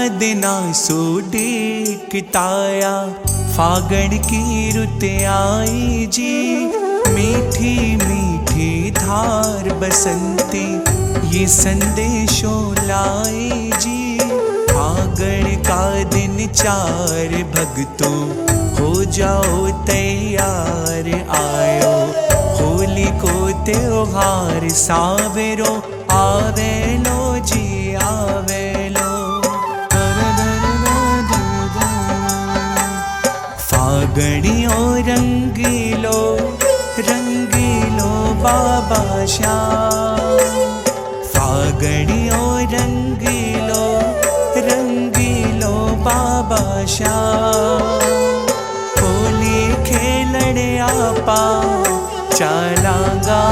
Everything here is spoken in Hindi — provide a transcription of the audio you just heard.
दिना सूडिकताया फागण की रुत आई जी। मीठी मीठी धार बसंती ये संदेशो लाई जी। फागण का दिन चार भक्तों हो जाओ तैयार, आयो होली को त्योहार सावेरो आवेलो जी आवेलो। फागणियों रंगीलो रंगीलो बाबा श्याम। फागणियों रंगीलो रंगीलो बाबा श्याम। होली खेलने आपा चलांगा